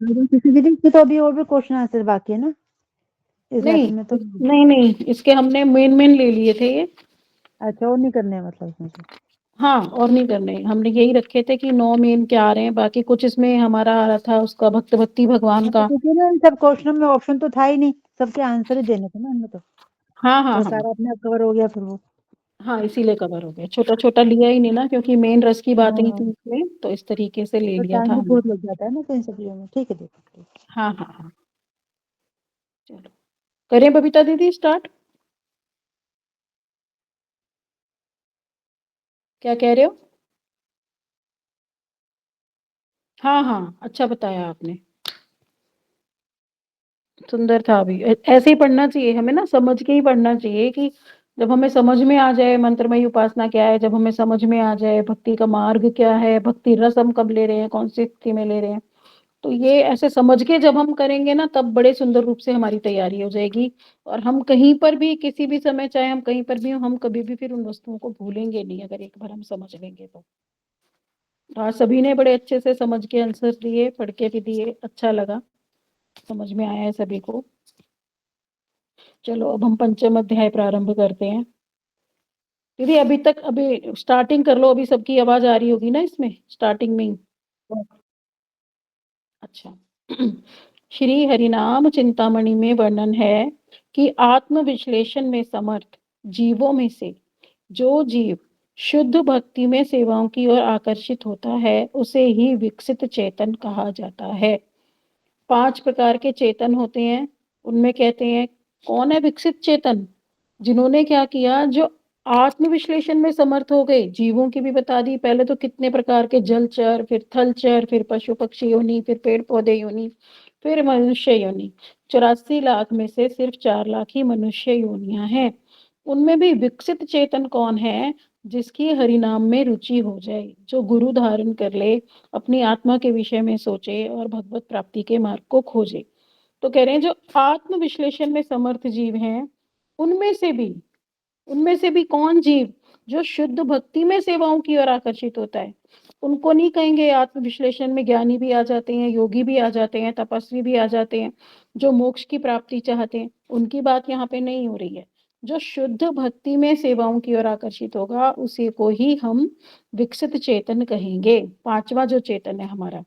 लेकिन किसी विधि की तो अभी और भी क्वेश्चन आंसर बाकी है ना इस नहीं लेसन में तो। नहीं नहीं, इसके हमने मेन मेन ले लिए थे ये। अच्छा, और नहीं करने हैं मतलब इसमें से? हाँ, और नहीं करने, हमने यही रखे थे कि 9 मेन क्या आ रहे हैं, बाकी कुछ इसमें हमारा आ रहा था उसका भक्ति भगवान हाँ, तो का। क्योंकि ना इन सब क्वेश्चन में ऑप्शन तो था ही नहीं, सबके आंसर ही देने थे ना इनमें हाँ हाँ तो हाँ सारा अपने आप कवर हो गया फिर वो। हाँ, इसीलिए कवर हो गया, छोटा छोटा लिया ही नहीं ना, क्योंकि मेन रस की बात नहीं हाँ, थी इसमें, तो इस तरीके से ले तो लिया टाइम था भी हमने। बहुत लग जाता है ना तो इन सब चीजों में। ठीक है, देखो। हाँ हाँ हाँ, चलो करें बबीता दीदी स्टार्ट, क्या कह रहे हो? हाँ हाँ, अच्छा बताया आपने, सुंदर था अभी। ऐसे ही पढ़ना चाहिए हमें ना, समझ के ही पढ़ना चाहिए कि जब हमें समझ में आ जाए मंत्रमयी उपासना क्या है, जब हमें समझ में आ जाए भक्ति का मार्ग क्या है, भक्ति रस हम कब ले रहे हैं, कौन सी स्थिति में ले रहे हैं, तो ये ऐसे समझ के जब हम करेंगे ना, तब बड़े सुंदर रूप से हमारी तैयारी हो जाएगी। और हम कहीं पर भी किसी भी समय, चाहे हम कहीं पर भी हो, हम कभी भी फिर उन वस्तुओं को भूलेंगे नहीं, अगर एक बार हम समझ लेंगे तो। आज सभी ने बड़े अच्छे से समझ के आंसर दिए, पढ़ के भी दिए, अच्छा लगा, समझ में आया है सभी को। चलो अब हम पंचम अध्याय प्रारंभ करते हैं। दीदी अभी तक, अभी स्टार्टिंग कर लो, अभी सबकी आवाज आ रही होगी ना इसमें स्टार्टिंग में ही। अच्छा। श्री हरिनाम चिंतामणि में वर्णन है कि आत्म विश्लेषण में समर्थ जीवों में से जो जीव शुद्ध भक्ति में सेवाओं की ओर आकर्षित होता है, उसे ही विकसित चेतन कहा जाता है। 5 प्रकार के चेतन होते हैं, उनमें कहते हैं कौन है विकसित चेतन? जिन्होंने क्या किया, जो आत्म विश्लेषण में समर्थ हो गए। जीवों की भी बता दी, पहले तो कितने प्रकार के जलचर, फिर थलचर, फिर पशु पक्षी योनि, फिर पेड़ पौधे योनि, फिर मनुष्य योनि। 84 लाख में से सिर्फ 4 लाख ही मनुष्य योनियां हैं। उनमें भी विकसित चेतन कौन है? जिसकी हरिनाम में रुचि हो जाए, जो गुरु धारण कर ले, अपनी आत्मा के विषय में सोचे और भगवत प्राप्ति के मार्ग को खोजे। तो कह रहे हैं जो आत्म विश्लेषण में समर्थ जीव हैं, उनमें से भी उनमें से भी कौन जीव जो शुद्ध भक्ति में सेवाओं की ओर आकर्षित होता है। उनको नहीं कहेंगे, आत्म विश्लेषण में ज्ञानी भी आ जाते हैं, योगी भी आ जाते हैं, तपस्वी भी आ जाते हैं, जो मोक्ष की प्राप्ति चाहते हैं, उनकी बात यहाँ पे नहीं हो रही है। जो शुद्ध भक्ति में सेवाओं की ओर आकर्षित होगा, उसी को ही हम विकसित चेतन कहेंगे, पांचवा जो चेतन है हमारा।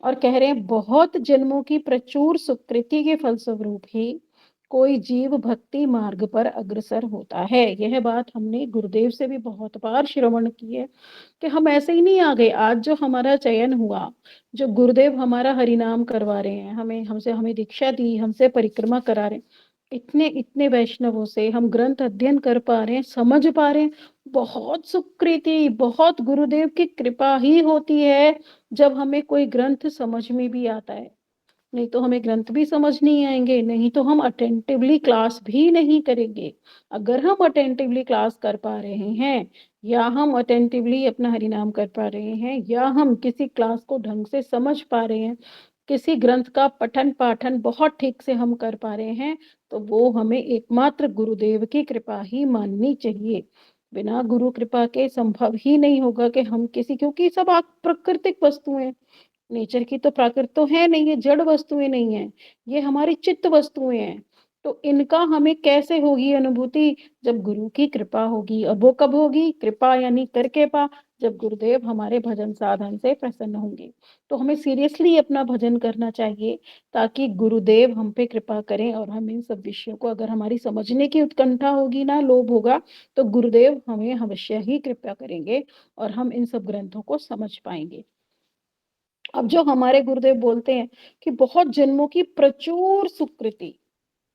और कह रहे हैं बहुत जन्मों की प्रचुर सुकृति के फलस्वरूप ही कोई जीव भक्ति मार्ग पर अग्रसर होता है। यह बात हमने गुरुदेव से भी बहुत बार श्रवण की है कि हम ऐसे ही नहीं आ गए। आज जो हमारा चयन हुआ, जो गुरुदेव हमारा हरिनाम करवा रहे हैं, हमें दीक्षा दी, हमसे परिक्रमा करा रहे हैं, इतने इतने वैष्णवों से हम ग्रंथ अध्ययन कर पा रहे हैं, समझ पा रहे हैं, बहुत सुकृति, बहुत गुरुदेव की कृपा ही होती है जब हमें कोई ग्रंथ समझ में भी आता है। नहीं तो हमें ग्रंथ भी समझ नहीं आएंगे, नहीं तो हम अटेंटिवली क्लास भी नहीं करेंगे। अगर हम अटेंटिवली क्लास कर पा रहे हैं, या हम अटेंटिवली अपना हरिनाम कर पा रहे हैं, या हम किसी क्लास को ढंग से समझ पा रहे हैं, किसी ग्रंथ का पठन पाठन बहुत ठीक से हम कर पा रहे हैं, तो वो हमें एकमात्र गुरुदेव की कृपा ही माननी चाहिए। बिना गुरु कृपा के संभव ही नहीं होगा कि हम किसी, क्योंकि सब प्राकृतिक वस्तुएं, नेचर की तो प्राकृत तो है नहीं, ये जड़ वस्तुएं नहीं है, ये हमारी चित्त वस्तुएं हैं। तो इनका हमें कैसे होगी अनुभूति? जब गुरु की कृपा होगी। और वो कब होगी? कृपा यानी करके पा, जब गुरुदेव हमारे भजन साधन से प्रसन्न होंगे। तो हमें सीरियसली अपना भजन करना चाहिए, ताकि गुरुदेव हम पे कृपा करें और हम इन सब विषयों को, अगर हमारी समझने की उत्कंठा होगी ना, लोभ होगा, तो गुरुदेव हमें अवश्य ही कृपा करेंगे और हम इन सब ग्रंथों को समझ पाएंगे। अब जो हमारे गुरुदेव बोलते हैं कि बहुत जन्मों की प्रचुर सुकृति,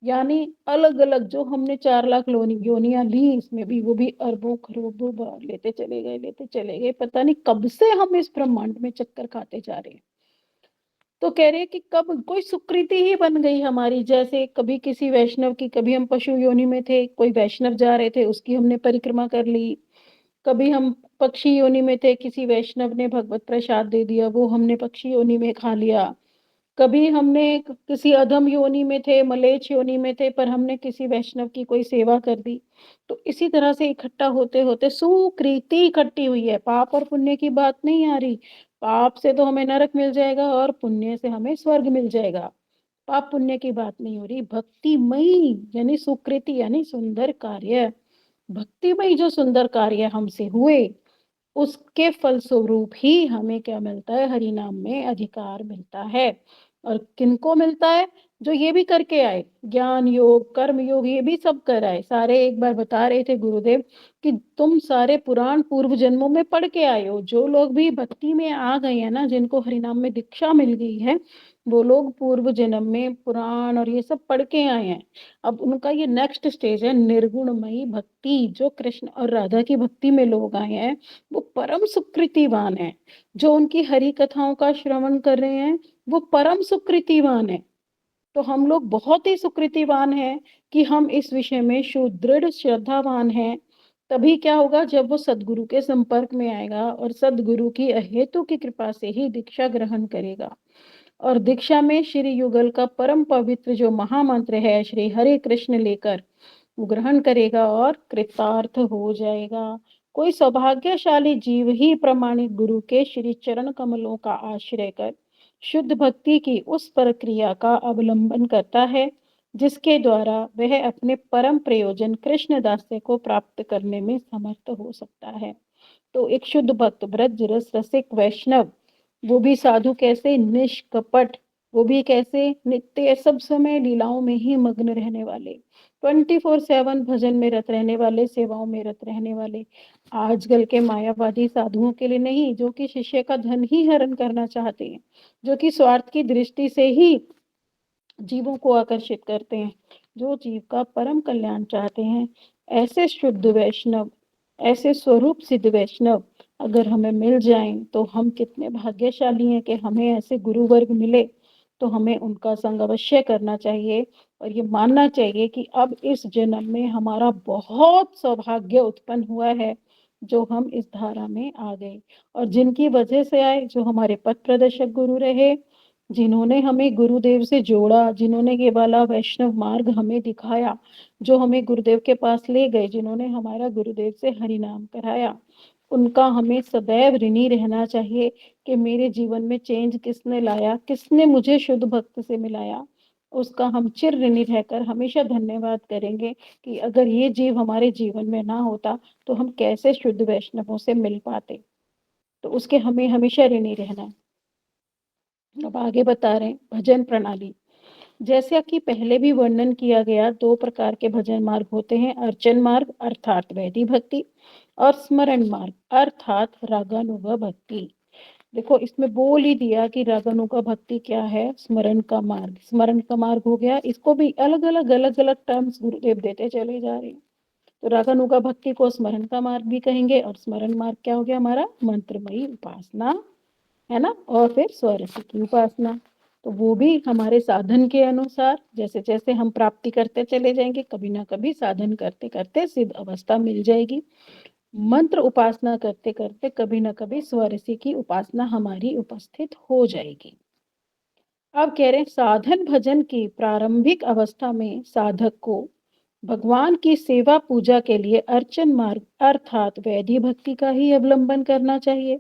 यानी अलग अलग, जो हमने 4 लाख योनियां ली, इसमें भी वो भी अरबों खरबों बार लेते चले गए, पता नहीं कब से हम इस ब्रह्मांड में चक्कर खाते जा रहे हैं। तो कह रहे हैं कि कब कोई सुकृति ही बन गई हमारी, जैसे कभी किसी वैष्णव की, कभी हम पशु योनि में थे, कोई वैष्णव जा रहे थे, उसकी हमने परिक्रमा कर ली। कभी हम पक्षी योनि में थे, किसी वैष्णव ने भगवत प्रसाद दे दिया, वो हमने पक्षी योनि में खा लिया। कभी हमने किसी अधम योनि में थे, मलेच्छ योनि में थे, पर हमने किसी वैष्णव की कोई सेवा कर दी। तो इसी तरह से इकट्ठा होते होते सुकृति इकट्ठी हुई है, पाप और पुण्य की बात नहीं आ रही। पाप से तो हमें नरक मिल जाएगा और पुण्य से हमें स्वर्ग मिल जाएगा। पाप पुण्य की बात नहीं हो रही, भक्तिमयी यानी सुकृति यानी सुंदर कार्य, भक्तिमयी जो सुंदर कार्य हमसे हुए उसके फलस्वरूप ही हमें क्या मिलता है, हरि नाम में अधिकार मिलता है। और किनको मिलता है? जो ये भी करके आए, ज्ञान योग कर्म योग ये भी सब कर आए। सारे एक बार बता रहे थे गुरुदेव कि तुम सारे पुराण पूर्व जन्मों में पढ़ के आए हो। जो लोग भी भक्ति में आ गए हैं ना, जिनको हरि नाम में दीक्षा मिल गई है, वो लोग पूर्व जन्म में पुराण और ये सब पढ़ के आए हैं। अब उनका ये नेक्स्ट स्टेज है निर्गुणमयी भक्ति। जो कृष्ण और राधा की भक्ति में लोग आए हैं वो परम सुकृतिवान है। जो उनकी हरि कथाओं का श्रवण कर रहे हैं वो परम सुकृतिवान है। तो हम लोग बहुत ही सुकृतिवान हैं कि हम इस विषय में सुदृढ़ श्रद्धावान हैं। तभी क्या होगा, जब वो सदगुरु के संपर्क में आएगा और सदगुरु की अहेतु की कृपा से ही दीक्षा ग्रहण करेगा। और दीक्षा में श्री युगल का परम पवित्र जो महामंत्र है श्री हरे कृष्ण लेकर वो ग्रहण करेगा और कृतार्थ हो जाएगा। कोई सौभाग्यशाली जीव ही प्रमाणित गुरु के श्री चरण कमलों का आश्रय कर शुद्ध भक्ति की उस प्रक्रिया का अवलंबन करता है जिसके द्वारा वह अपने परम प्रयोजन कृष्ण दास्य को प्राप्त करने में समर्थ हो सकता है। तो एक शुद्ध भक्त ब्रज रस रसिक वैष्णव, वो भी साधु कैसे, निष्कपट, वो भी कैसे, नित्य सब समय लीलाओं में ही मग्न रहने वाले, 24/7 भजन में रत रहने वाले, सेवाओं में रत रहने वाले। आजकल के मायावादी साधुओं के लिए नहीं, जो कि शिष्य का धन ही हरण करना चाहते हैं, जो कि स्वार्थ की दृष्टि से ही जीवों को आकर्षित करते हैं, जो जीव का परम कल्याण चाहते हैं। ऐसे शुद्ध वैष्णव, ऐसे स्वरूप सिद्ध वैष्णव अगर हमें मिल जाएं तो हम कितने भाग्यशाली हैं कि हमें ऐसे गुरु वर्ग मिले। तो हमें उनका संग अवश्य करना चाहिए और ये मानना चाहिए कि अब इस जन्म में हमारा बहुत सौभाग्य उत्पन्न हुआ है जो हम इस धारा में आ गए। और जिनकी वजह से आए, जो हमारे पथ प्रदर्शक गुरु रहे, जिन्होंने हमें गुरुदेव से जोड़ा, जिन्होंने ये वाला वैष्णव मार्ग हमें दिखाया, जो हमें गुरुदेव के पास ले गए, जिन्होंने हमारा गुरुदेव से हरि नाम कराया, उनका हमें सदैव ऋणी रहना चाहिए कि मेरे जीवन में चेंज किसने लाया, किसने मुझे शुद्ध भक्त से मिलाया। उसका हम चिर ऋणी रहकर हमेशा धन्यवाद करेंगे कि अगर ये जीव हमारे जीवन में ना होता तो हम कैसे शुद्ध वैष्णवों से मिल पाते। तो उसके हमें हमेशा ऋणी रहना है। अब आगे बता रहे हैं भजन प्रणाली। जैसा कि पहले भी वर्णन किया गया, 2 प्रकार के भजन मार्ग होते हैं, अर्चन मार्ग अर्थात वैदिक भक्ति और स्मरण मार्ग अर्थात रागानुगा भक्ति। देखो इसमें बोल ही दिया कि रागानुगा भक्ति क्या है, स्मरण का मार्ग। स्मरण का मार्ग हो गया, इसको भी अलग अलग टर्म्स गुरुदेव देते चले जा रहे हैं। तो रागानुगा भक्ति को स्मरण का मार्ग भी कहेंगे और स्मरण मार्ग क्या हो गया हमारा, मंत्रमयी उपासना, है ना। और फिर स्वरस की उपासना, तो वो भी हमारे साधन के अनुसार जैसे जैसे हम प्राप्ति करते चले जाएंगे, कभी ना कभी साधन करते करते सिद्ध अवस्था मिल जाएगी। मंत्र उपासना करते करते कभी ना कभी स्वरसी की उपासना हमारी उपस्थित हो जाएगी। अब कह रहे हैं साधन भजन की प्रारंभिक अवस्था में साधक को भगवान की सेवा पूजा के लिए अर्चन मार्ग अर्थात वैदिक भक्ति का ही अवलंबन करना चाहिए।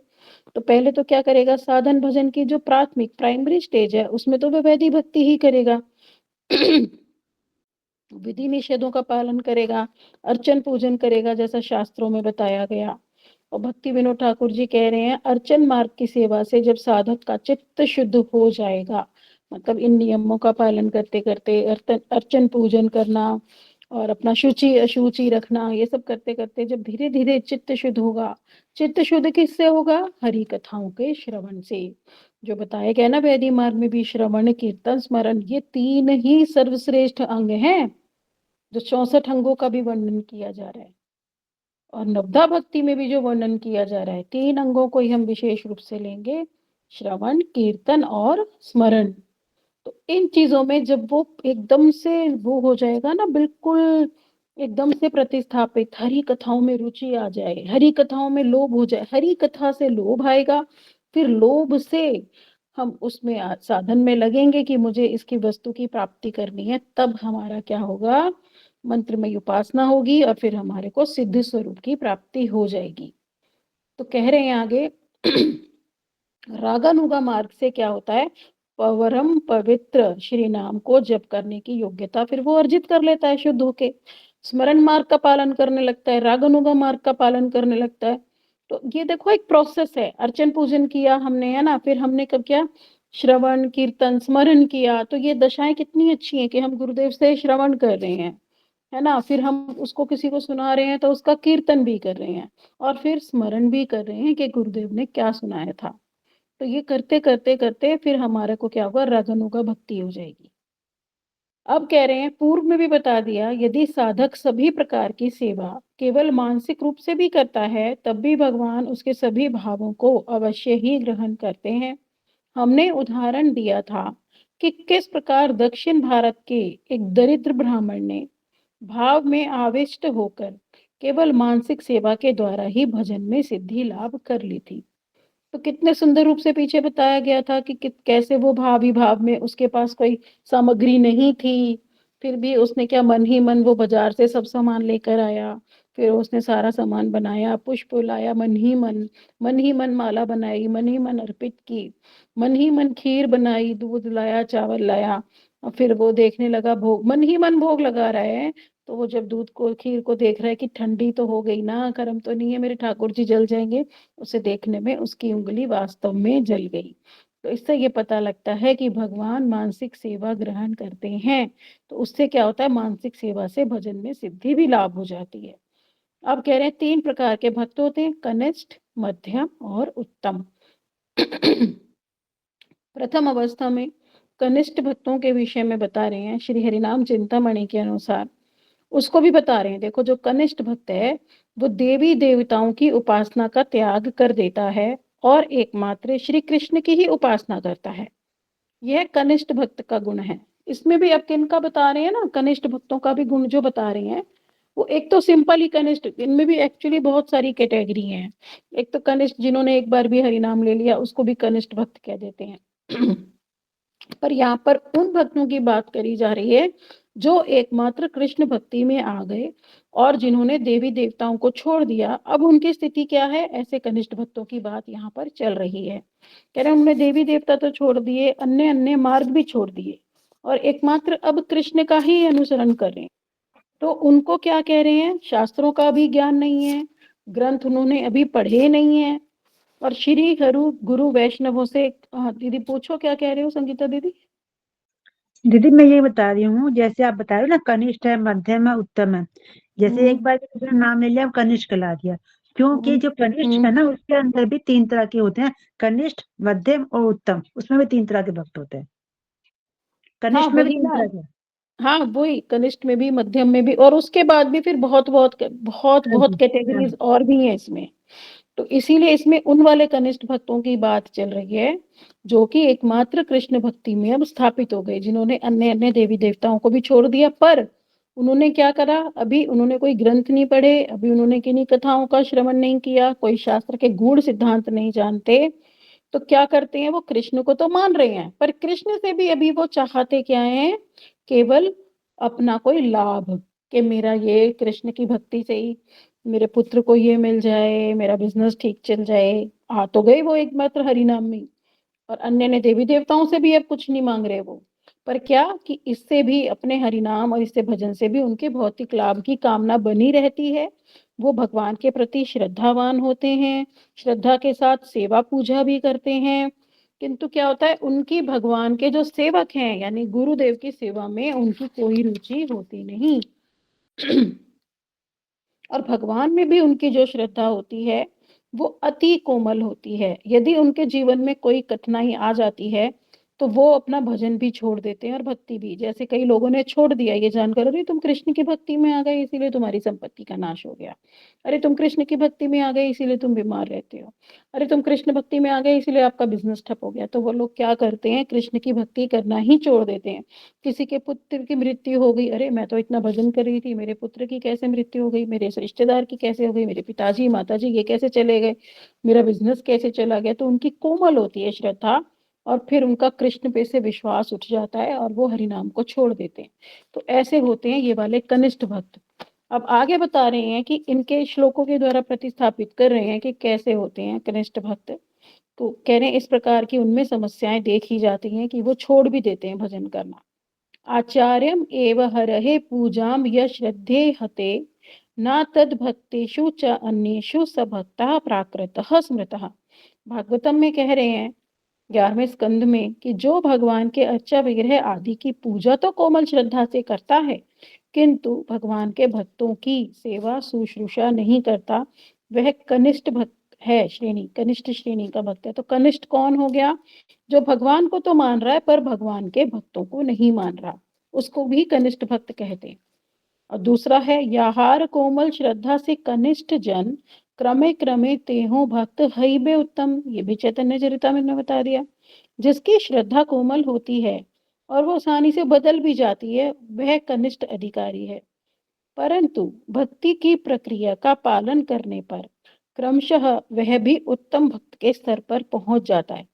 तो पहले तो क्या करेगा, साधन भजन की जो प्राथमिक प्राइमरी स्टेज है उसमें तो वह वैदिक भक्ति ही करेगा। विधि निषेधों का पालन करेगा, अर्चन पूजन करेगा जैसा शास्त्रों में बताया गया। और भक्ति विनोद ठाकुर जी कह रहे हैं अर्चन मार्ग की सेवा से जब साधक का चित्त शुद्ध हो जाएगा, मतलब इन नियमों का पालन करते करते अर्चन पूजन करना और अपना शुचि अशुचि रखना, ये सब करते करते जब धीरे धीरे चित्त शुद्ध होगा। चित्त शुद्ध किससे होगा, हरि कथाओं के श्रवण से। जो बताया गया ना वैदिक मार्ग में भी श्रवण कीर्तन स्मरण, ये 3 ही सर्वश्रेष्ठ अंग हैं जो 64 अंगों का भी वर्णन किया जा रहा है। और नवधा भक्ति में भी जो वर्णन किया जा रहा है, 3 अंगों को ही हम विशेष रूप से लेंगे, श्रवण कीर्तन और स्मरण। तो इन चीजों में जब वो एकदम से वो हो जाएगा ना, बिल्कुल एकदम से प्रतिस्थापित, हरि कथाओं में रुचि आ जाए, हरि कथाओं में लोभ हो जाए, हरि कथा से लोभ आएगा, फिर लोभ से हम उसमें साधन में लगेंगे कि मुझे इसकी वस्तु की प्राप्ति करनी है, तब हमारा क्या होगा, मंत्रमय उपासना होगी और फिर हमारे को सिद्ध स्वरूप की प्राप्ति हो जाएगी। तो कह रहे हैं आगे रागानुगा मार्ग से क्या होता है, परम पवित्र श्री नाम को जप करने की योग्यता फिर वो अर्जित कर लेता है शुद्ध होके। स्मरण मार्ग का पालन करने लगता है, रागानुगा मार्ग का पालन करने लगता है। तो ये देखो एक प्रोसेस है, अर्चन पूजन किया हमने, है ना, फिर हमने कब किया, श्रवण कीर्तन स्मरण किया। तो ये दशाएं कितनी अच्छी हैं कि हम गुरुदेव से श्रवण कर रहे हैं, है ना, फिर हम उसको किसी को सुना रहे हैं तो उसका कीर्तन भी कर रहे हैं, और फिर स्मरण भी कर रहे हैं कि गुरुदेव ने क्या सुनाया था। तो ये करते करते करते फिर हमारे को क्या होगा, रागानुगा भक्ति हो जाएगी। अब कह रहे हैं, पूर्व में भी बता दिया, यदि साधक सभी प्रकार की सेवा केवल मानसिक रूप से भी करता है तब भी भगवान उसके सभी भावों को अवश्य ही ग्रहण करते हैं। हमने उदाहरण दिया था कि किस प्रकार दक्षिण भारत के एक दरिद्र ब्राह्मण ने भाव में आविष्ट होकर केवल मानसिक सेवा के द्वारा ही भजन में सिद्धि लाभ कर ली थी। तो कितने सुंदर रूप से पीछे बताया गया था कि कैसे वो भाव ही भाव में, उसके पास कोई सामग्री नहीं थी, फिर भी उसने क्या, मन ही मन वो बाजार से सब सामान लेकर आया, फिर उसने सारा सामान बनाया, पुष्प लाया, मन ही मन माला बनाई, मन ही मन अर्पित की, मन ही मन खीर बनाई, दूध लाया, चावल लाया, और फिर वो देखने लगा भोग, मन ही मन भोग लगा रहा है। तो वो जब दूध को खीर को देख रहा है कि ठंडी तो हो गई ना, गर्म तो नहीं है, मेरे ठाकुर जी जल जाएंगे, उसे देखने में उसकी उंगली वास्तव में जल गई। तो इससे ये पता लगता है कि भगवान मानसिक सेवा ग्रहण करते हैं। तो उससे क्या होता है, मानसिक सेवा से भजन में सिद्धि भी लाभ हो जाती है। अब कह रहे हैं 3 प्रकार के भक्त होते हैं, कनिष्ठ, मध्यम और उत्तम। प्रथम अवस्था में कनिष्ठ भक्तों के विषय में बता रहे हैं श्री हरिनाम चिंतामणि के अनुसार। उसको भी बता रहे हैं, देखो जो कनिष्ठ भक्त है वो देवी देवताओं की उपासना का त्याग कर देता है और एकमात्र श्री कृष्ण की ही उपासना करता है। यह कनिष्ठ भक्त का गुण है। इसमें भी अब किन का बता रहे हैं ना, कनिष्ठ भक्तों का भी गुण जो बता रहे हैं, वो एक तो सिंपल ही कनिष्ठ, इनमें भी एक्चुअली बहुत सारी कैटेगरी हैं। एक तो कनिष्ठ जिन्होंने एक बार भी हरि नाम ले लिया उसको भी कनिष्ठ भक्त कह देते हैं। पर यहाँ पर उन भक्तों की बात करी जा रही है जो एकमात्र कृष्ण भक्ति में आ गए और जिन्होंने देवी देवताओं को छोड़ दिया। अब उनकी स्थिति क्या है, ऐसे कनिष्ठ भक्तों की बात यहाँ पर चल रही है। कह रहे हैं उन्होंने देवी देवता तो छोड़ दिए, अन्य अन्य मार्ग भी छोड़ दिए और एकमात्र अब कृष्ण का ही अनुसरण कर रहे हैं। तो उनको क्या कह रहे हैं, शास्त्रों का भी ज्ञान नहीं है, ग्रंथ उन्होंने अभी पढ़े नहीं है, और श्री हरु गुरु वैष्णवों से, हाँ दीदी पूछो क्या कह रहे हो संगीता दीदी। दीदी मैं ये बता रही हूँ, जैसे आप बता रहे हो ना, कनिष्ठ है, मध्यम है, उत्तम है। जैसे हम्म एक बार किसी ने नाम ले लिया, कनिष्ठ ला दिया। क्योंकि हम्म जो कनिष्ठ हम्म। है ना, उसके अंदर भी 3 तरह के होते हैं, कनिष्ठ, मध्यम और उत्तम। उसमें भी 3 तरह के भक्त होते हैं। हाँ कनिष्ठ में भी वही तीन ना, तरह के। हाँ वही कनिष्ठ में भी, मध्यम में भी, और उसके बाद भी फिर बहुत बहुत बहुत हाँ बहुत जी, हाँ। कैटेगरीज और भी हैं इसमें। तो इसीलिए इसमें उन वाले कनिष्ठ भक्तों की बात चल रही है जो कि एकमात्र कृष्ण भक्ति में अब स्थापित हो गए, जिन्होंने अन्य अन्य देवी देवताओं को भी छोड़ दिया। पर उन्होंने क्या करा, अभी उन्होंने कोई ग्रंथ नहीं पढ़े, अभी उन्होंने किन्हीं कथाओं का श्रवण नहीं किया, कोई शास्त्र के गूढ़ सिद्धांत नहीं जानते। तो क्या करते हैं, वो कृष्ण को तो मान रहे हैं पर कृष्ण से भी अभी वो चाहते क्या है, केवल अपना कोई लाभ, कि मेरा ये कृष्ण की भक्ति से ही मेरे पुत्र को ये मिल जाए, मेरा बिजनेस ठीक चल जाए। आ तो गए वो एकमात्र हरि नाम में, और अन्य ने देवी देवताओं से भी अब कुछ नहीं मांग रहे वो। पर क्या कि इससे भी अपने हरिनाम और इससे भजन से भी उनके भौतिक लाभ की कामना बनी रहती है। वो भगवान के प्रति श्रद्धावान होते हैं, श्रद्धा के साथ सेवा पूजा भी करते हैं। किंतु क्या होता है, उनकी भगवान के जो सेवक हैं यानी गुरुदेव की सेवा में उनकी कोई रुचि होती नहीं। और भगवान में भी उनकी जो श्रद्धा होती है वो अति कोमल होती है। यदि उनके जीवन में कोई कठिनाई आ जाती है तो वो अपना भजन भी छोड़ देते हैं और भक्ति भी। जैसे कई लोगों ने छोड़ दिया ये जानकर, अरे तुम कृष्ण की भक्ति में आ गए इसीलिए तुम्हारी संपत्ति का नाश हो गया, अरे तुम कृष्ण की भक्ति में आ गए इसीलिए तुम बीमार रहते हो, अरे तुम कृष्ण भक्ति में आ गए इसीलिए आपका बिजनेस ठप हो गया। तो वो लोग क्या करते हैं, कृष्ण की भक्ति करना ही छोड़ देते हैं। किसी के पुत्र की मृत्यु हो गई, अरे मैं तो इतना भजन कर रही थी, मेरे पुत्र की कैसे मृत्यु हो गई, मेरे इस रिश्तेदार की कैसे हो गई, मेरे पिताजी माताजी ये कैसे चले गए, मेरा बिजनेस कैसे चला गया। तो उनकी कोमल होती है श्रद्धा, और फिर उनका कृष्ण पे से विश्वास उठ जाता है और वो हरि नाम को छोड़ देते हैं। तो ऐसे होते हैं ये वाले कनिष्ठ भक्त। अब आगे बता रहे हैं कि इनके श्लोकों के द्वारा प्रतिस्थापित कर रहे हैं कि कैसे होते हैं कनिष्ठ भक्त। तो कह रहे हैं इस प्रकार की उनमें समस्याएँ देखी जाती हैं कि वो छोड़ भी देते हैं भजन करना। आचार्यम् एव हरहे पूजां यश्रद्धे हते न तद्भक्तेषु च अन्येषु स भक्तः प्राकृतः स्मृतः। भागवतम में कह रहे हैं 11वें स्कंद में कि जो भगवान के अर्चा विग्रह आदि की पूजा तो कोमल श्रद्धा से करता है, किंतु भगवान के भक्तों की सेवा शुश्रूषा नहीं करता, वह कनिष्ठ भक्त है, श्रेणी कनिष्ठ श्रेणी का भक्त है। तो कनिष्ठ कौन हो गया? जो भगवान को तो मान रहा है पर भगवान के भक्तों को नहीं मान रहा, उसको भी कनिष्ठ भक्त कहते हैं। और दूसरा है याहार कोमल श्रद्धा से कनिष्ठ जन क्रमे क्रमे तेहो भक्त हईबे उत्तम। ये भी चैतन्य चरितामृत में बता दिया। जिसकी श्रद्धा कोमल होती है और वो आसानी से बदल भी जाती है, वह कनिष्ठ अधिकारी है। परंतु भक्ति की प्रक्रिया का पालन करने पर क्रमशः वह भी उत्तम भक्त के स्तर पर पहुंच जाता है।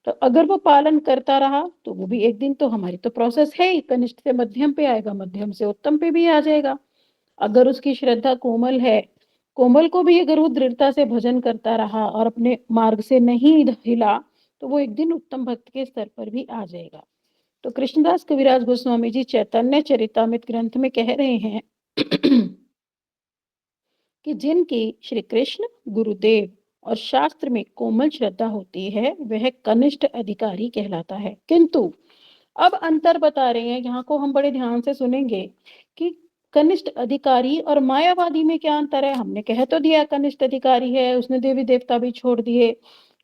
तो अगर वो पालन करता रहा तो वो भी एक दिन, तो हमारी तो प्रोसेस है ही, कनिष्ठ से मध्यम पे आएगा, मध्यम से उत्तम पे भी आ जाएगा। अगर उसकी श्रद्धा कोमल है, कोमल को भी अगर वो दृढ़ता से भजन करता रहा और अपने मार्ग से नहीं हिला, तो वो एक दिन उत्तम भक्त के स्तर पर भी आ जाएगा। तो कृष्णदास कविराज गोस्वामी जी चैतन्य चरितामृत ग्रंथ में कह रहे हैं कि जिनकी श्री कृष्ण गुरुदेव और शास्त्र में कोमल श्रद्धा होती है, वह कनिष्ठ अधिकारी कहलाता है। किंतु अब अंतर बता रहे हैं, यहाँ को हम बड़े ध्यान से सुनेंगे कि कनिष्ठ अधिकारी और मायावादी में क्या अंतर है। हमने कह तो दिया कनिष्ठ अधिकारी है, उसने देवी देवता भी छोड़ दिए,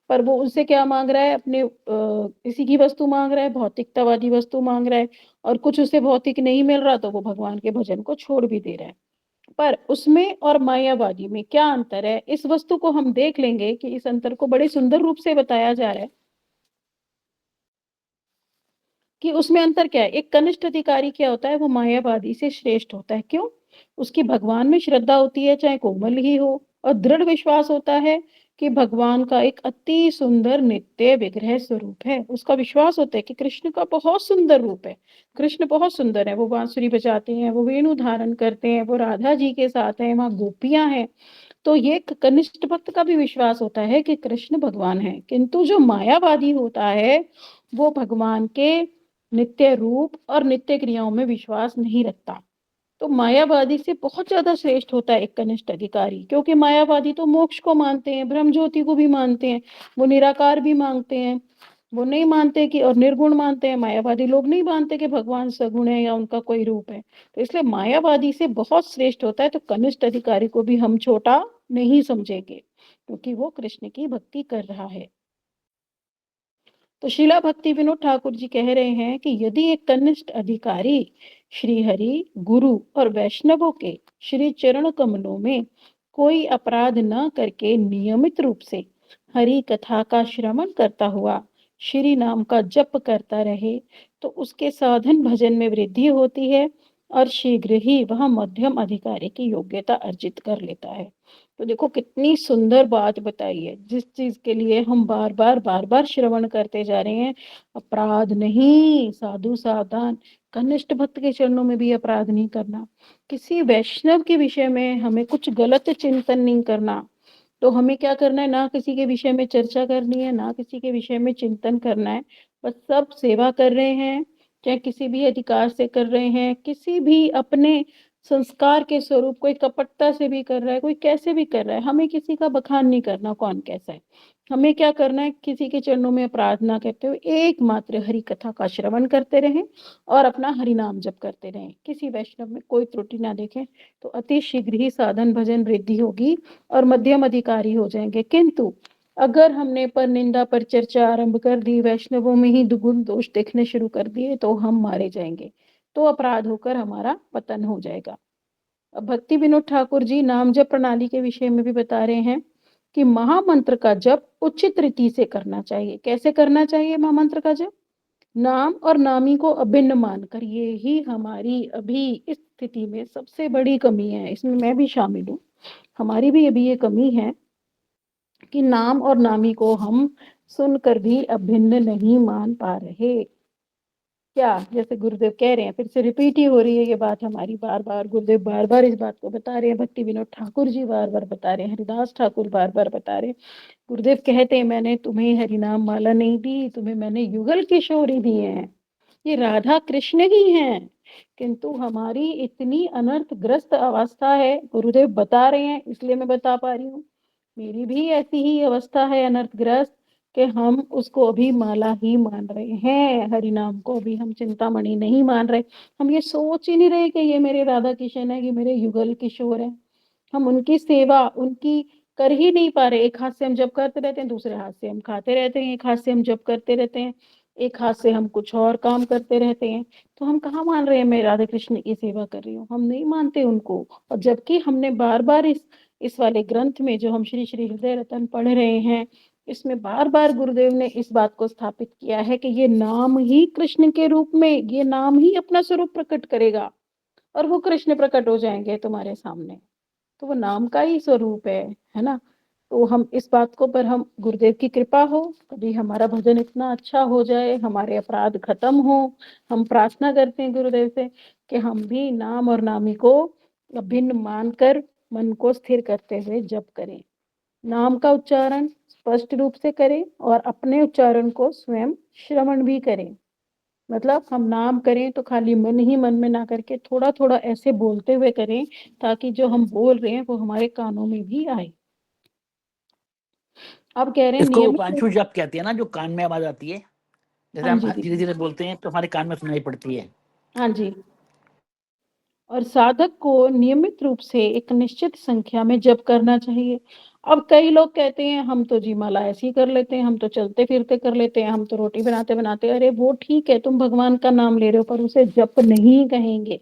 पर वो उससे क्या मांग रहा है? अपने किसी की वस्तु मांग रहा है, भौतिकतावादी वस्तु मांग रहा है, और कुछ उसे भौतिक नहीं मिल रहा तो वो भगवान के भजन को छोड़ भी दे रहा है। पर उसमें और मायावादी में क्या अंतर है, इस वस्तु को हम देख लेंगे कि इस अंतर को बड़े सुंदर रूप से बताया जा रहा है कि उसमें अंतर क्या है। एक कनिष्ठ अधिकारी क्या होता है? वो मायावादी से श्रेष्ठ होता है। क्यों? उसकी भगवान में श्रद्धा होती है, चाहे कोमल ही हो, और दृढ़ विश्वास होता है कि भगवान का एक अति सुंदर नित्य विग्रह स्वरूप है। उसका विश्वास होता है कि कृष्ण का बहुत सुंदर रूप है, कृष्ण बहुत सुंदर है, वो बांसुरी बजाते हैं, वो वेणु धारण करते हैं, वो राधा जी के साथ हैं, वहां गोपियां हैं। तो ये कनिष्ठ भक्त का भी विश्वास होता है कि कृष्ण भगवान है। किंतु जो मायावादी होता है, वो भगवान के नित्य रूप और नित्य क्रियाओं में विश्वास नहीं रखता। तो मायावादी से बहुत ज्यादा श्रेष्ठ होता है एक कनिष्ठ अधिकारी, क्योंकि मायावादी तो मोक्ष को मानते हैं, ब्रह्म ज्योति को भी मानते हैं, वो निराकार भी मांगते हैं, वो नहीं मानते कि, और निर्गुण मानते हैं। मायावादी लोग नहीं मानते कि भगवान सगुण है या उनका कोई रूप है। तो इसलिए मायावादी से बहुत श्रेष्ठ होता है। तो कनिष्ठ अधिकारी को भी हम छोटा नहीं समझेंगे, क्योंकि वो कृष्ण की भक्ति कर रहा है। तो शीला भक्ति विनोद ठाकुर जी कह रहे हैं कि यदि एक कनिष्ठ अधिकारी श्री हरि, गुरु और वैष्णवों के श्री चरण कमलों में कोई अपराध न करके नियमित रूप से हरि कथा का श्रवण करता हुआ श्री नाम का जप करता रहे, तो उसके साधन भजन में वृद्धि होती है और शीघ्र ही वह मध्यम अधिकारी की योग्यता अर्जित कर लेता है। तो देखो कितनी सुंदर बात बताई है, जिस चीज के लिए हम बार बार श्रवण करते जा रहे हैं। अपराध नहीं, साधु सावधान, कनिष्ठ भक्त के चरणों में भी अपराध नहीं करना, किसी वैष्णव के विषय में हमें कुछ गलत चिंतन नहीं करना। तो हमें क्या करना है? ना किसी के विषय में चर्चा करनी है, ना किसी के विषय में चिंतन करना है। बस सब सेवा कर रहे हैं, चाहे किसी भी अधिकार से कर रहे हैं, किसी भी अपने संस्कार के स्वरूप, कोई कपटता से भी कर रहा है, कोई कैसे भी कर रहा है, हमें किसी का बखान नहीं करना कौन कैसा है। हमें क्या करना है? किसी के चरणों में अपराध ना करते हुए एकमात्र हरि कथा का श्रवण करते रहें और अपना हरि नाम जप करते रहें, किसी वैष्णव में कोई त्रुटि ना देखें। तो अति शीघ्र ही साधन भजन वृद्धि होगी और मध्यम अधिकारी हो जाएंगे। किंतु अगर हमने पर निंदा पर चर्चा आरंभ कर दी, वैष्णवों में ही दुगुण दोष देखने शुरू कर दिए, तो हम मारे जाएंगे, तो अपराध होकर हमारा पतन हो जाएगा। अब भक्ति विनोद ठाकुर जी नाम जप प्रणाली के विषय में भी बता रहे हैं कि महामंत्र का जप उचित रीति से करना चाहिए। कैसे करना चाहिए महामंत्र का जप? नाम और नामी को अभिन्न मानकर। ये ही हमारी अभी इस स्थिति में सबसे बड़ी कमी है, इसमें मैं भी शामिल हूँ। हमारी भी अभी ये कमी है कि नाम और नामी को हम सुनकर भी अभिन्न नहीं मान पा रहे। क्या, जैसे गुरुदेव कह रहे हैं, फिर से रिपीट ही हो रही है ये बात हमारी बार बार, गुरुदेव बार बार इस बात को बता रहे हैं, भक्ति विनोद ठाकुर जी बार बार बता रहे हैं, हरिदास ठाकुर बार बार बता रहे हैं। गुरुदेव कहते हैं मैंने तुम्हें हरिनाम माला नहीं दी, तुम्हें मैंने युगल किशोरी दिए हैं, ये राधा कृष्ण ही हैं। किंतु हमारी इतनी अनर्थग्रस्त अवस्था है, गुरुदेव बता रहे हैं इसलिए मैं बता पा रही हूँ, मेरी भी ऐसी ही अवस्था है अनर्थग्रस्त, कि हम उसको अभी माला ही मान रहे हैं, हरि नाम को अभी हम चिंतामणि नहीं मान रहे। हम ये सोच ही नहीं रहे कि ये मेरे राधा किशन है, कि मेरे युगल किशोर है। हम उनकी सेवा उनकी कर ही नहीं पा रहे। एक हाथ से हम जप करते रहते हैं, दूसरे हाथ से हम खाते रहते हैं, एक हाथ से हम जप करते रहते हैं, एक हाथ से हम कुछ और काम करते रहते हैं। तो हम कहाँ मान रहे हैं मैं राधा कृष्ण की सेवा कर रही हूँ, हम नहीं मानते उनको। और जबकि हमने बार बार इस वाले ग्रंथ में जो हम श्री श्री हृदय रतन पढ़ रहे हैं, इसमें बार बार गुरुदेव ने इस बात को स्थापित किया है कि ये नाम ही कृष्ण के रूप में, ये नाम ही अपना स्वरूप प्रकट करेगा, और वो कृष्ण प्रकट हो जाएंगे तुम्हारे सामने। तो वो नाम का ही स्वरूप है ना। तो हम इस बात को, पर हम गुरुदेव की कृपा हो, कभी हमारा भजन इतना अच्छा हो जाए, हमारे अपराध खत्म हो, हम प्रार्थना करते हैं गुरुदेव से कि हम भी नाम और नामी को भिन्न मानकर मन को स्थिर करते हुए जप करें, नाम का उच्चारण स्पष्ट रूप से करें, और अपने उच्चारण को स्वयं श्रवण भी करें। मतलब हम नाम करें तो खाली मन ही मन में ना करके थोड़ा थोड़ा ऐसे बोलते हुए करें, ताकि जो हम बोल रहे हैं वो हमारे कानों में भी आए। अब कह रहे हैं इसको नियमित। उपांशु जप कहते हैं ना, जो कान में आवाज आती है, जैसे हाँ हम जी धीरे दीदी। धीरे बोलते हैं तो हमारे कान में सुनाई पड़ती है। हाँ जी। और साधक को नियमित रूप से एक निश्चित संख्या में जप करना चाहिए। अब कई लोग कहते हैं हम तो जी माला ऐसे ही कर लेते हैं, हम तो चलते फिरते कर लेते हैं, हम तो रोटी बनाते बनाते। अरे वो ठीक है, तुम भगवान का नाम ले रहे हो, पर उसे जप नहीं कहेंगे।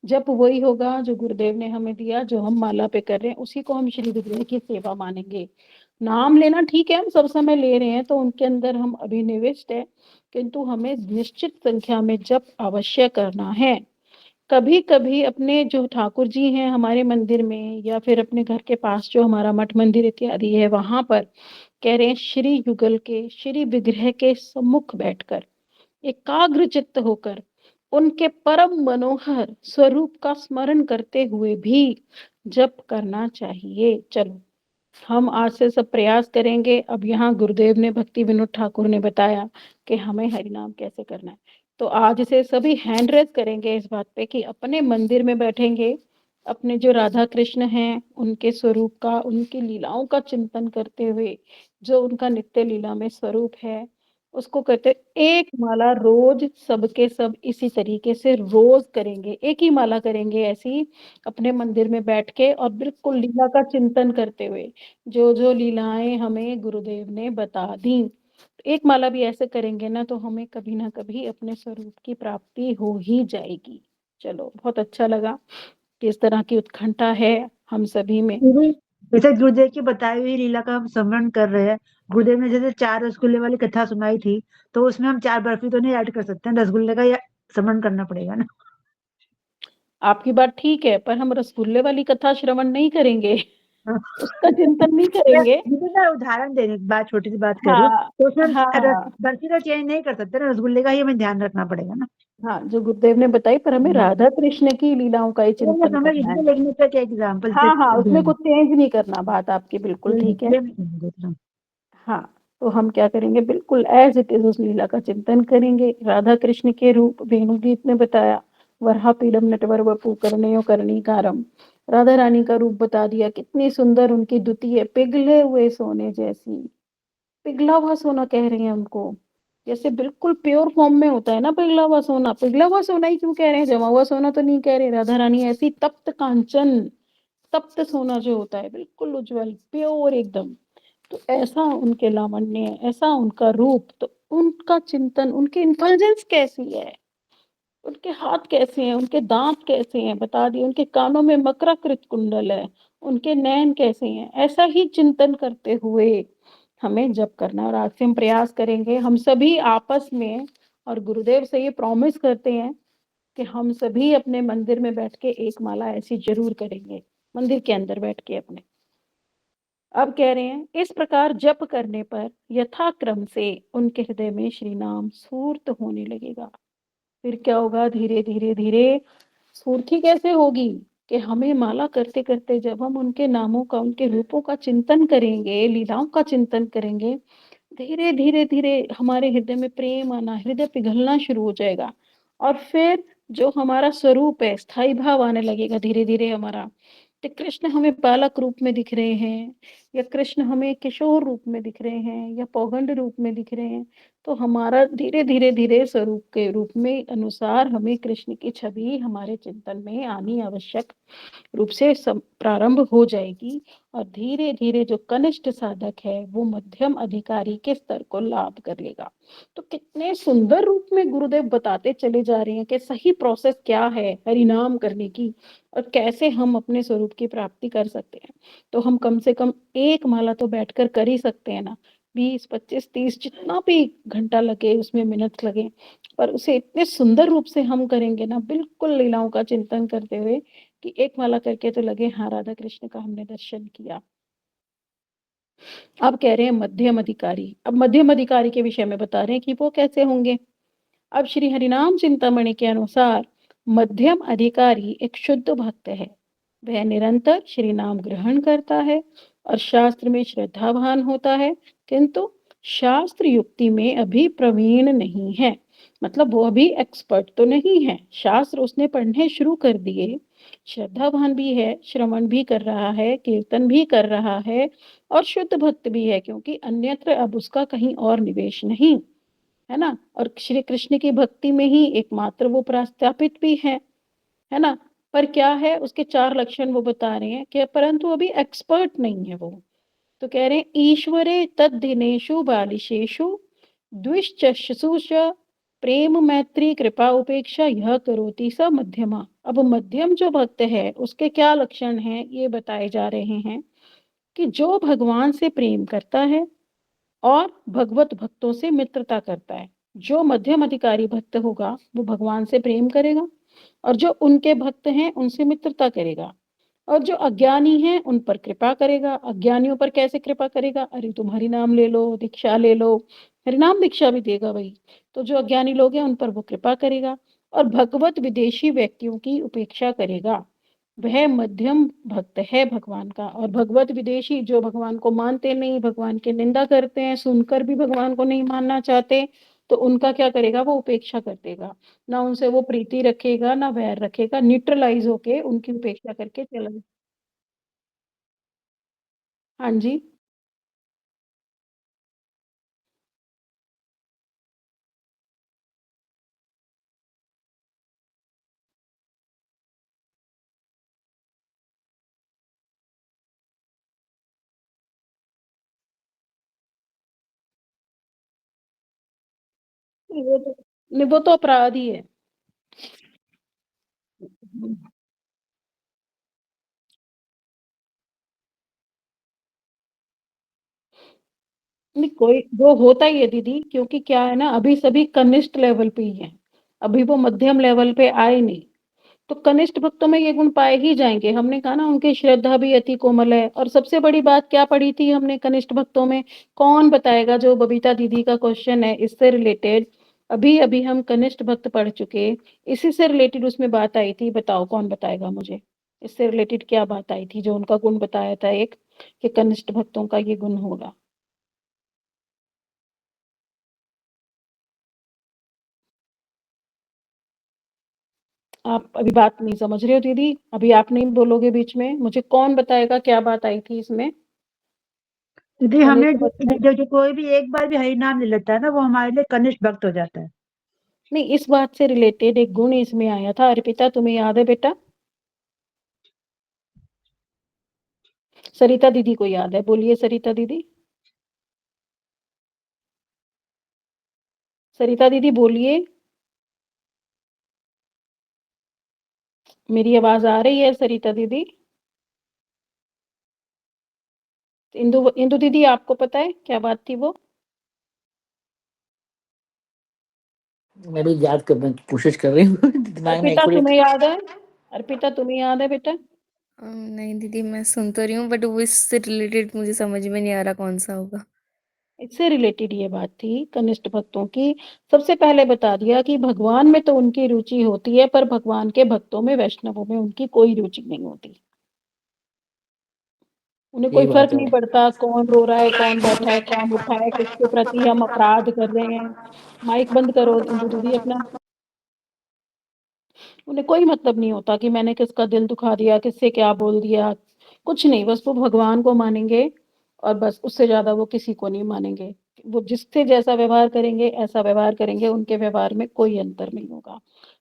जप वही होगा जो गुरुदेव ने हमें दिया, जो हम माला पे कर रहे हैं उसी को हम श्री गुरुदेव की सेवा मानेंगे। नाम लेना ठीक है, हम सब समय ले रहे हैं तो उनके अंदर हम अभिनिविष्ट है, किंतु हमें निश्चित संख्या में जप अवश्य करना है। कभी कभी अपने जो ठाकुर जी हैं हमारे मंदिर में, या फिर अपने घर के पास जो हमारा मठ मंदिर इत्यादि है, वहां पर कह रहे हैं श्री युगल के श्री विग्रह के सम्मुख बैठकर एकाग्र चित्त होकर उनके परम मनोहर स्वरूप का स्मरण करते हुए भी जप करना चाहिए। चलो हम आज से सब प्रयास करेंगे। अब यहाँ गुरुदेव ने, भक्ति विनोद ठाकुर ने बताया कि हमें हरिनाम कैसे करना है, तो आज से सभी हैंड रेस करेंगे इस बात पे कि अपने मंदिर में बैठेंगे, अपने जो राधा कृष्ण हैं उनके स्वरूप का, उनकी लीलाओं का चिंतन करते हुए, जो उनका नित्य लीला में स्वरूप है उसको करते, एक माला रोज सबके सब इसी तरीके से रोज करेंगे, एक ही माला करेंगे ऐसी अपने मंदिर में बैठ के, और बिल्कुल लीला का चिंतन करते हुए, जो जो लीलाएं हमें गुरुदेव ने बता दी। एक माला भी ऐसे करेंगे ना, तो हमें कभी ना कभी अपने स्वरूप की प्राप्ति हो ही जाएगी। चलो बहुत अच्छा लगा कि इस तरह की उत्कंठा है हम सभी में। जैसे गुरुदेव की बताई हुई लीला का हम स्मरण कर रहे हैं, गुरुदेव ने जैसे 4 रसगुल्ले वाली कथा सुनाई थी, तो उसमें हम 4 बर्फी तो नहीं ऐड कर सकते हैं, रसगुल्ले का या स्मरण करना पड़ेगा ना। आपकी बात ठीक है, पर हम रसगुल्ले वाली कथा श्रवण नहीं करेंगे, हाँ। उसका चिंतन नहीं करेंगे। मैं उदाहरण देने की बात, छोटी सी बात कर रही हूँ, हाँ तो उसमें हाँ हाँ। बर्फी का चेंज नहीं कर सकते ना, रसगुल्ले का ही हमें ध्यान रखना पड़ेगा ना। हाँ जो गुरुदेव ने बताई, पर हमें हाँ। राधा कृष्ण की लीलाओं का ही तो मैं चिंतन समझ करना है। लीजिए, लेकिन उसका क्या एग्जाम्पल से हाँ हाँ, उसमें कुछ चेंज नहीं करना, बात आपकी बिल्कुल ठीक है। हाँ, तो हम क्या करेंगे, बिल्कुल एज इट इज उस लीला का चिंतन करेंगे। राधा कृष्ण के रूप वेणुगीत ने बताया, वरहा पीलम नटवर वपु करणयो कर्णिकारम, राधा रानी का रूप बता दिया, कितनी सुंदर उनकी दुती है, पिघले हुए सोने जैसी। पिघला हुआ सोना कह रहे हैं उनको, जैसे बिल्कुल प्योर फॉर्म में होता है ना पिघला हुआ सोना। पिघला हुआ सोना ही क्यों कह रहे हैं, जमा हुआ सोना तो नहीं कह रहे। राधा रानी ऐसी तप्त कांचन, तप्त सोना जो होता है, बिल्कुल उज्जवल प्योर एकदम। तो ऐसा उनके लावण्य, ऐसा उनका रूप, तो उनका चिंतन, उनकी इंटेलिजेंस कैसी है, उनके हाथ कैसे हैं, उनके दांत कैसे हैं बता दिए, उनके कानों में मकराकृत कुंडल है, उनके नैन कैसे हैं, ऐसा ही चिंतन करते हुए हमें जप करना है। और आज से हम प्रयास करेंगे हम सभी आपस में, और गुरुदेव से ये प्रॉमिस करते हैं कि हम सभी अपने मंदिर में बैठ के एक माला ऐसी जरूर करेंगे, मंदिर के अंदर बैठ के अपने। अब कह रहे हैं इस प्रकार जप करने पर यथाक्रम से उनके हृदय में श्री नाम स्फूर्त होने लगेगा। फिर क्या होगा, धीरे धीरे धीरे स्फूर्ति कैसे होगी कि हमें माला करते करते जब हम उनके नामों का, उनके रूपों का चिंतन करेंगे, लीलाओं का चिंतन करेंगे, धीरे धीरे धीरे हमारे हृदय में प्रेम आना, हृदय पिघलना शुरू हो जाएगा। और फिर जो हमारा स्वरूप है, स्थायी भाव आने लगेगा धीरे धीरे हमारा, तो कृष्ण हमें बालक रूप में दिख रहे हैं, या कृष्ण हमें किशोर रूप में दिख रहे हैं, या पौगंड रूप में दिख रहे हैं, तो हमारा धीरे धीरे धीरे स्वरूप के रूप में अनुसार हमें कृष्ण की छवि हमारे चिंतन में आनी आवश्यक रूप से प्रारंभ हो जाएगी। और धीरे धीरे जो कनिष्ठ साधक है वो मध्यम अधिकारी के स्तर को लाभ कर लेगा। तो कितने सुंदर रूप में गुरुदेव बताते चले जा रहे हैं कि सही प्रोसेस क्या है हरिनाम करने की, और कैसे हम अपने स्वरूप की प्राप्ति कर सकते हैं। तो हम कम से कम एक माला तो बैठकर कर ही सकते हैं ना, 20, 25, 30 जितना भी घंटा लगे, उसमें मिनट लगे, पर उसे इतने सुंदर रूप से हम करेंगे ना, बिल्कुल लीलाओं का चिंतन करते हुए, कि एक माला करके तो लगे हाँ राधा कृष्ण का हमने दर्शन किया। अब कह रहे हैं मध्यम अधिकारी। अब मध्यम अधिकारी के विषय में बता रहे हैं कि वो कैसे होंगे। अब श्री हरिनाम चिंतामणि के अनुसार मध्यम अधिकारी एक शुद्ध भक्त है। वह निरंतर श्री नाम ग्रहण करता है और शास्त्र में श्रद्धावान होता है, किंतु शास्त्र युक्ति में अभी प्रवीण नहीं है। मतलब वो अभी एक्सपर्ट तो नहीं है, शास्त्र उसने पढ़ने शुरू कर दिए, श्रद्धावान भी है, श्रवण भी कर रहा है, कीर्तन भी कर रहा है, और शुद्ध भक्त भी है, क्योंकि अन्यत्र अब उसका कहीं और निवेश नहीं है ना। और श्री कृष्ण की भक्ति में ही एकमात्र वो प्रस्थापित भी है ना। पर क्या है, उसके 4 लक्षण वो बता रहे हैं कि परंतु अभी एक्सपर्ट नहीं है वो। तो कह रहे हैं ईश्वरे तद्दिनेषु बालिशेषु द्विश्चक्षुषु च प्रेम मैत्री कृपा उपेक्षा यह करोति स मध्यमा। अब मध्यम जो भक्त है उसके क्या लक्षण हैं ये बताए जा रहे हैं, कि जो भगवान से प्रेम करता है और भगवत भक्तों से मित्रता करता है। जो मध्यम अधिकारी भक्त होगा वो भगवान से प्रेम करेगा, और जो उनके भक्त हैं उनसे मित्रता करेगा, और जो अज्ञानी हैं उन पर कृपा करेगा। अज्ञानियों पर कैसे कृपा करेगा, अरे तुम हरि नाम ले लो, दीक्षा ले लो, हरि नाम दीक्षा भी देगा भाई। तो जो अज्ञानी लोग हैं उन पर वो कृपा करेगा, और भगवत विदेशी व्यक्तियों की उपेक्षा करेगा। वह मध्यम भक्त है भगवान का। और भगवत विदेशी जो भगवान को मानते नहीं, भगवान की निंदा करते हैं, सुनकर भी भगवान को नहीं मानना चाहते, तो उनका क्या करेगा, वो उपेक्षा कर देगा। ना उनसे वो प्रीति रखेगा ना वैर रखेगा, न्यूट्रलाइज होके उनकी उपेक्षा करके चला जाए। हाँ जी। नहीं, वो तो नहीं, वो तो अपराध ही है। नहीं, कोई वो होता ही है दीदी, क्योंकि क्या है ना, अभी सभी कनिष्ठ लेवल पे ही है, अभी वो मध्यम लेवल पे आए नहीं। तो कनिष्ठ भक्तों में ये गुण पाए ही जाएंगे। हमने कहा ना उनकी श्रद्धा भी अति कोमल है। और सबसे बड़ी बात क्या पढ़ी थी हमने कनिष्ठ भक्तों में, कौन बताएगा, जो बबीता दीदी का क्वेश्चन है इससे रिलेटेड, अभी अभी हम कनिष्ठ भक्त पढ़ चुके, इसी से रिलेटेड उसमें बात आई थी। बताओ कौन बताएगा मुझे, इससे रिलेटेड क्या बात आई थी जो उनका गुण बताया था एक, कि कनिष्ठ भक्तों का ये गुण होगा। आप अभी बात नहीं समझ रहे हो दीदी, अभी आप नहीं बोलोगे बीच में, मुझे कौन बताएगा क्या बात आई थी इसमें। दीदी हमें हमें तो बताए। जो कोई भी एक बार भी हरि नाम ले लेता है ना, वो हमारे लिए कनिष्ठ भक्त हो जाता है। नहीं, इस बात से रिलेटेड एक गुण इसमें आया था, अर्पिता तुम्हें याद है बेटा, सरिता दीदी को याद है, बोलिए सरिता दीदी, सरिता दीदी बोलिए, मेरी आवाज आ रही है सरिता दीदी। इंदु इंदु दीदी आपको पता है क्या बात थी वो। मैं भी याद करने की कोशिश कर रही हूँ दिमाग में अर्पिता एक्चुअली। तुम्हें याद है, अर्पिता तुम्हें याद है बेटा। नहीं दीदी, मैं सुन तो रही हूँ बट वो इससे रिलेटेड मुझे समझ में नहीं आ रहा कौन सा होगा। इससे रिलेटेड ये बात थी कनिष्ठ भक्तों की। सबसे पहले बता दिया कि भगवान में तो उनकी रुचि होती है, पर भगवान के भक्तों में, वैष्णवों में उनकी कोई रुचि नहीं होती। उन्हें यही कोई फर्क बात है। नहीं पड़ता कौन रो रहा है, कौन बैठा है, कौन उठा है, किसके प्रति हम अपराध कर रहे हैं। माइक बंद करो इंदु दीदी अपना। उन्हें कोई मतलब नहीं होता कि मैंने किसका दिल दुखा दिया, किससे क्या बोल दिया, कुछ नहीं। बस वो भगवान को मानेंगे और बस, उससे ज्यादा वो किसी को नहीं मानेंगे। वो जिससे जैसा व्यवहार करेंगे ऐसा व्यवहार करेंगे, उनके व्यवहार में कोई अंतर नहीं होगा।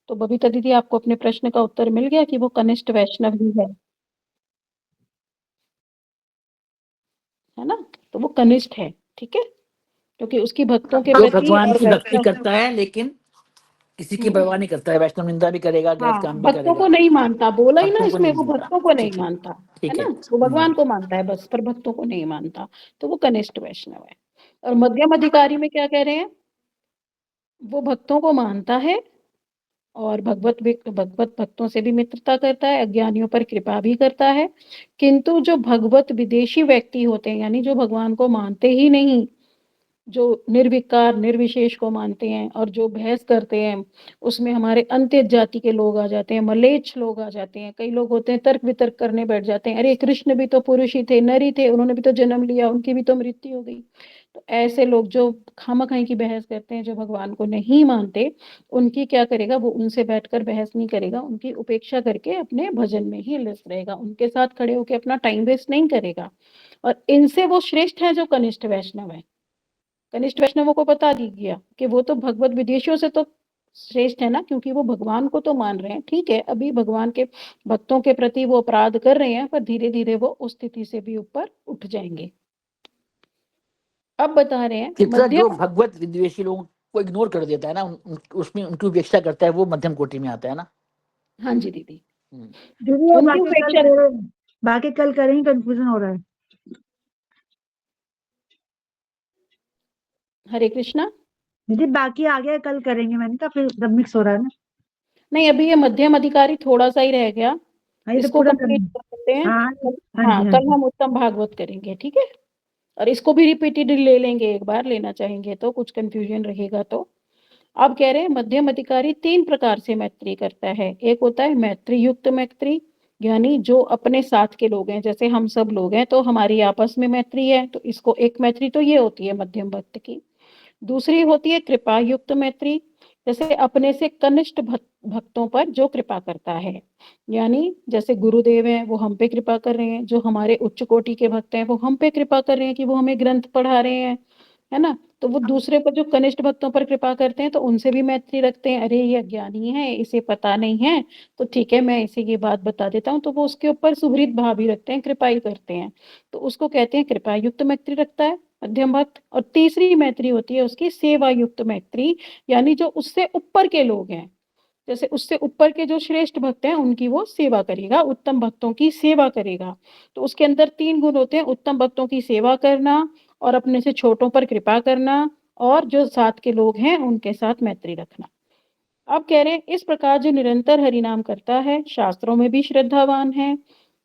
तो बबीता दीदी, आपको अपने प्रश्न का उत्तर मिल गया कि वो कनिष्ठ वैष्णव ही है ना? तो वो कनिष्ठ है, ठीक है, क्योंकि उसकी भक्तों के जो प्रति भगवान और की भक्ति वैष्णव। करता है लेकिन किसी की परवाह नहीं करता है, वैष्णव निंदा भी करेगा, गलत हाँ, काम भी भक्तों को करेगा, नहीं मानता, बोला ही ना भक्तों को इसमें, नहीं वो मानता। भक्तों को नहीं ठीक है, मानता, है ठीक है। ना? वो भगवान को मानता है बस, पर भक्तों को नहीं मानता। तो वो कनिष्ठ वैष्णव है। और मध्यम अधिकारी में क्या कह रहे हैं? वो भक्तों को मानता है और भगवत भक्तों से भी मित्रता करता है, अज्ञानियों पर कृपा भी करता है। किंतु जो भगवत विदेशी व्यक्ति होते हैं, यानी जो भगवान को मानते ही नहीं, जो निर्विकार निर्विशेष को मानते हैं और जो बहस करते हैं, उसमें हमारे अंत्य जाति के लोग आ जाते हैं, मलेच्छ लोग आ जाते हैं। कई लोग होते हैं तर्क वितर्क करने बैठ जाते हैं, अरे कृष्ण भी तो पुरुष ही थे, नर ही थे, उन्होंने भी तो जन्म लिया, उनकी भी तो मृत्यु हो गई। तो ऐसे लोग जो खामखाई की बहस करते हैं, जो भगवान को नहीं मानते, उनकी क्या करेगा वो? उनसे बैठकर बहस नहीं करेगा, उनकी उपेक्षा करके अपने भजन में ही लिप्त रहेगा, उनके साथ खड़े होकर अपना टाइम वेस्ट नहीं करेगा। और इनसे वो श्रेष्ठ है जो कनिष्ठ वैष्णव है। कनिष्ठ वैष्णवों को बता दी गया कि वो तो भगवत विदेशियों से तो श्रेष्ठ है ना, क्योंकि वो भगवान को तो मान रहे हैं। ठीक है, अभी भगवान के भक्तों के प्रति वो अपराध कर रहे हैं, पर धीरे धीरे वो उस स्थिति से भी ऊपर उठ जाएंगे। अब बता रहे हैं चित्रा, जो मध्यम। भगवत विद्वेषी लोगों को इग्नोर कर देता है ना, उसमें उनकी उपेक्षा करता है, वो मध्यम कोटि में आता है ना। हाँ जी दीदी, दीदी वो उनकी बाकी कल उपेक्षा। करें, बाकी कल करेंगे, कंफ्यूजन हो रहा है। हरे कृष्णा। दीदी बाकी आ गया, कल करेंगे, मैंने कहा फिर सब मिक्स हो रहा है ना। नहीं, अभी ये मध्यम अधिकारी थोड़ा सा ही रह गया, हाँ, ये तो इसको पूरा कंप्लीट करना। कर लेते हैं। हाँ। हाँ हाँ, जी, हाँ कल जी। हम उत्तम भागवत करेंगे, ठीक है। और इसको भी रिपीटेड ले लेंगे, एक बार लेना चाहेंगे तो, कुछ कंफ्यूजन रहेगा तो। अब कह रहे हैं मध्यम अधिकारी 3 प्रकार से मैत्री करता है। एक होता है मैत्री युक्त मैत्री, यानी जो अपने साथ के लोग हैं, जैसे हम सब लोग हैं तो हमारी आपस में मैत्री है, तो इसको एक मैत्री तो ये होती है मध्यम भक्त की। दूसरी होती है कृपा युक्त मैत्री, जैसे अपने से कनिष्ठ भक्तों पर जो कृपा करता है, यानी जैसे गुरुदेव हैं वो हम पे कृपा कर रहे हैं, जो हमारे उच्च कोटि के भक्त हैं वो हम पे कृपा कर रहे हैं कि वो हमें ग्रंथ पढ़ा रहे हैं, है ना? तो वो दूसरे पर, जो कनिष्ठ भक्तों पर कृपा करते हैं, तो उनसे भी मैत्री रखते हैं। अरे ये अज्ञानी है, इसे पता नहीं है, तो ठीक है मैं इसे ये बात बता देता हूँ, तो वो उसके ऊपर सुहृद भाव ही रखते हैं, कृपा ही करते हैं। तो उसको कहते हैं कृपा युक्त मैत्री रखता है मध्यम भक्त। और तीसरी मैत्री होती है उसकी सेवा युक्त मैत्री, यानी जो उससे ऊपर के लोग हैं, जैसे उससे ऊपर के जो श्रेष्ठ भक्त हैं उनकी वो सेवा करेगा, उत्तम भक्तों की सेवा करेगा। तो उसके अंदर 3 गुण होते हैं: उत्तम भक्तों की सेवा करना, और अपने से छोटों पर कृपा करना, और जो साथ के लोग हैं उनके साथ मैत्री रखना। अब कह रहे हैं इस प्रकार जो निरंतर हरिनाम करता है, शास्त्रों में भी श्रद्धावान है,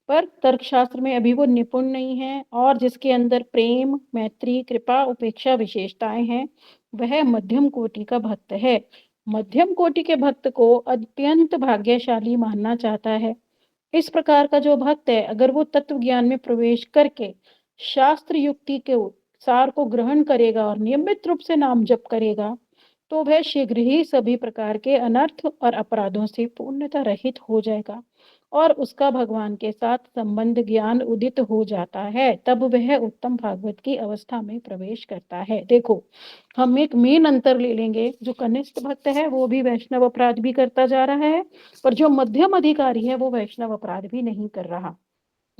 पर तर्कशास्त्र में अभी वो निपुण नहीं है, और जिसके अंदर प्रेम, मैत्री, कृपा, उपेक्षा विशेषताएं हैं, वह मध्यम कोटि का भक्त है। मध्यम कोटि के भक्त को अत्यंत भाग्यशाली मानना चाहता है। इस प्रकार का जो भक्त है, अगर वो तत्व ज्ञान में प्रवेश करके शास्त्र युक्ति के सार को ग्रहण करेगा और नियमित रूप से नाम जप करेगा, तो वह शीघ्र ही सभी प्रकार के अनर्थ और अपराधों से पूर्णतः रहित हो जाएगा, और उसका भगवान के साथ संबंध ज्ञान उदित हो जाता है। तब वह उत्तम भागवत की अवस्था में प्रवेश करता है। देखो, हम एक मेन अंतर ले लेंगे, जो कनिष्ठ भक्त है वो भी वैष्णव अपराध भी करता जा रहा है, पर जो मध्यम अधिकारी है वो वैष्णव अपराध भी नहीं कर रहा।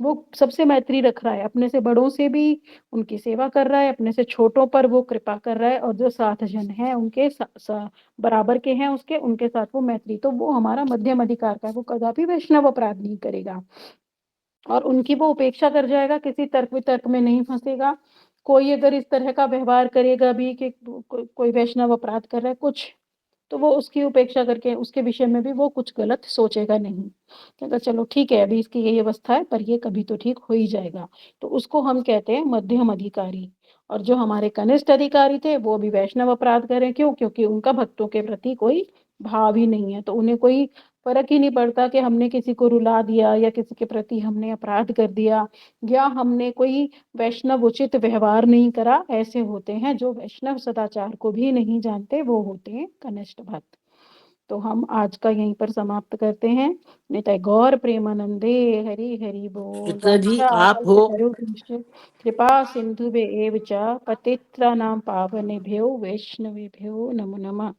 वो सबसे मैत्री रख रहा है, अपने से बड़ों से भी उनकी सेवा कर रहा है, अपने से छोटों पर वो कृपा कर रहा है, और जो साथ जन है उनके बराबर के हैं उसके, उनके साथ वो मैत्री, तो वो हमारा मध्यम अधिकार का है, वो कदापि वैष्णव अपराध नहीं करेगा। और उनकी वो उपेक्षा कर जाएगा, किसी तर्क वितर्क में नहीं फंसेगा। कोई अगर इस तरह का व्यवहार करेगा भी कि कोई वैष्णव अपराध कर रहा है कुछ, तो वो उसकी उपेक्षा करके उसके विषय में भी वो कुछ गलत सोचेगा नहीं। कहता चलो ठीक है, अभी इसकी यही अवस्था है, पर ये कभी तो ठीक हो ही जाएगा। तो उसको हम कहते हैं मध्यम अधिकारी। और जो हमारे कनिष्ठ अधिकारी थे वो भी वैष्णव अपराध करें। क्यों? क्योंकि उनका भक्तों के प्रति कोई भाव ही नहीं है, तो उन्हें कोई फर्क ही नहीं पड़ता कि हमने किसी को रुला दिया या किसी के प्रति हमने अपराध कर दिया या हमने कोई वैष्णव उचित व्यवहार नहीं करा। ऐसे होते हैं जो वैष्णव सदाचार को भी नहीं जानते, वो होते हैं कनिष्ठ भक्त। तो हम आज का यहीं पर समाप्त करते हैं। निताय गौर प्रेमानंदे, हरि हरि बोल। चित्रा जी राधा आप हो, कल्पतरुभ्यश्च कृपा सिंधुभ्येव च पतित्राणां पावनेभ्यो वैष्णवेभ्यो नमो नमः।